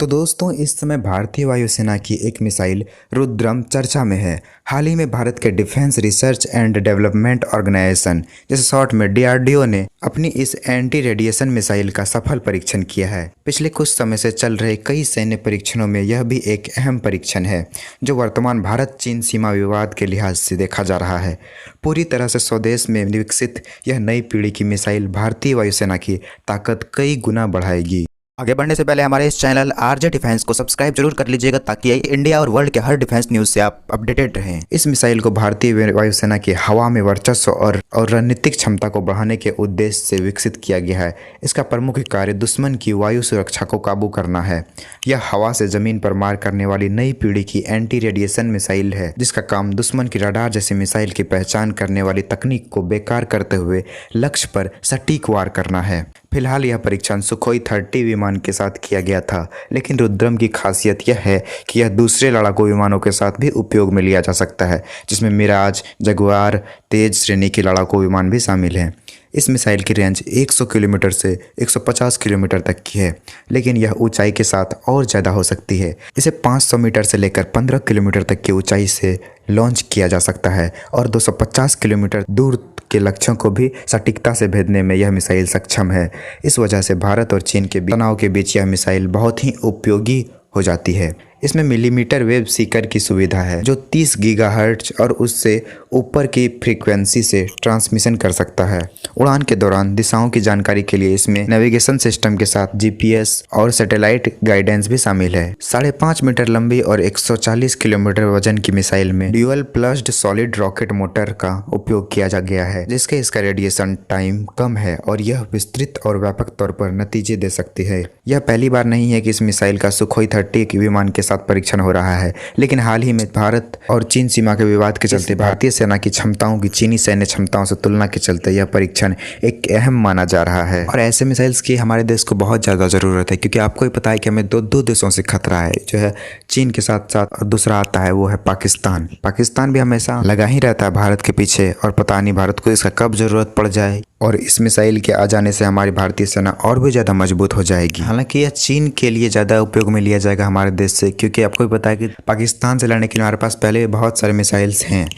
तो दोस्तों, इस समय भारतीय वायुसेना की एक मिसाइल रुद्रम चर्चा में है। हाल ही में भारत के defence research and development organisation जैसे शॉर्ट में डीआरडीओ ने अपनी इस एंटी रेडिएशन मिसाइल का सफल परीक्षण किया है। पिछले कुछ समय से चल रहे कई सैन्य परीक्षणों में यह भी एक अहम परीक्षण है जो वर्तमान भारत चीन सीमा विवाद के लिहाज से देखा जा रहा है। पूरी तरह से स्वदेश में विकसित यह नई पीढ़ी की मिसाइल भारतीय वायुसेना की ताकत कई गुना बढ़ाएगी। आगे बढ़ने से पहले हमारे इस चैनल आरजे डिफेंस को सब्सक्राइब जरूर कर लीजिएगा ताकि इंडिया और वर्ल्ड के हर डिफेंस न्यूज़ से आप अपडेटेड रहें। इस मिसाइल को भारतीय वायुसेना की हवा में वर्चस्व और रणनीतिक क्षमता को बढ़ाने के उद्देश्य से विकसित किया गया है। इसका प्रमुख कार्य दुश्मन की वायु सुरक्षा को काबू करना है। यह हवा से जमीन पर मार करने वाली नई पीढ़ी की एंटी रेडिएशन मिसाइल है जिसका काम दुश्मन की रडार जैसी मिसाइल की पहचान करने वाली तकनीक को बेकार करते हुए लक्ष्य पर सटीक वार करना है। फिलहाल यह परीक्षण सुखोई 30 विमान के साथ किया गया था, लेकिन रुद्रम की खासियत यह है कि यह दूसरे लड़ाकू विमानों के साथ भी उपयोग में लिया जा सकता है, जिसमें मिराज, जगुआर, तेज श्रेणी के लड़ाकू विमान भी शामिल हैं। इस मिसाइल की रेंज 100 किलोमीटर से 150 किलोमीटर तक की है, लेकिन यह ऊंचाई के साथ और ज़्यादा हो सकती है। इसे 500 मीटर से लेकर 15 किलोमीटर तक की ऊंचाई से लॉन्च किया जा सकता है और 250 किलोमीटर दूर के लक्ष्यों को भी सटीकता से भेदने में यह मिसाइल सक्षम है। इस वजह से भारत और चीन के तनाव के बीच यह मिसाइल बहुत ही उपयोगी हो जाती है। इसमें मिलीमीटर वेव सीकर की सुविधा है जो 30 गीगाहर्ट्ज और उससे ऊपर की फ्रीक्वेंसी से ट्रांसमिशन कर सकता है। उड़ान के दौरान दिशाओं की जानकारी के लिए इसमें नेविगेशन सिस्टम के साथ जीपीएस और सैटेलाइट गाइडेंस भी शामिल है। 5.5 मीटर लंबी और 140 किलोमीटर वजन की मिसाइल में dual plussed solid rocket motor का उपयोग किया जा गया है, जिसके इसका रेडिएशन टाइम कम है और यह विस्तृत और व्यापक तौर पर नतीजे दे सकती है। यह पहली बार नहीं है कि इस मिसाइल का सुखोई 30 विमान के साथ परीक्षण हो रहा है, लेकिन हाल ही में भारत और चीन सीमा के विवाद के चलते भारतीय सेना की क्षमताओं की चीनी सैन्य क्षमताओं से तुलना के चलते यह परीक्षण एक अहम माना जा रहा है। और ऐसे मिसाइल्स की हमारे देश को बहुत ज़्यादा ज़रूरत है, क्योंकि आपको ही पता है कि हमें दो देशों से खतरा है, जो है चीन के साथ साथ और दूसरा आता है वो है पाकिस्तान। पाकिस्तान भी हमेशा लगा ही रहता है भारत के पीछे और पता नहीं भारत को इसका कब ज़रूरत पड़ जाए। और इस मिसाइल के आ जाने से हमारी भारतीय सेना और भी ज़्यादा मजबूत हो जाएगी। हालांकि यह चीन के लिए ज़्यादा उपयोग में लिया जाएगा हमारे देश से, क्योंकि आपको भी पता है कि पाकिस्तान से लड़ने के लिए हमारे पास पहले बहुत सारे मिसाइल्स हैं,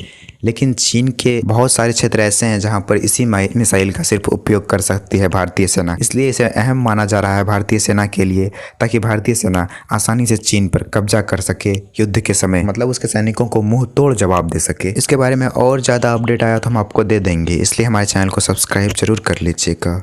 लेकिन चीन के बहुत सारे क्षेत्र ऐसे हैं जहां पर इसी मिसाइल का सिर्फ उपयोग कर सकती है भारतीय सेना। इसलिए इसे अहम माना जा रहा है भारतीय सेना के लिए, ताकि भारतीय सेना आसानी से चीन पर कब्जा कर सके युद्ध के समय, मतलब उसके सैनिकों को मुंह तोड़ जवाब दे सके। इसके बारे में और ज़्यादा अपडेट आया तो हम आपको दे देंगे, इसलिए हमारे चैनल को सब्सक्राइब जरूर कर लीजिएगा।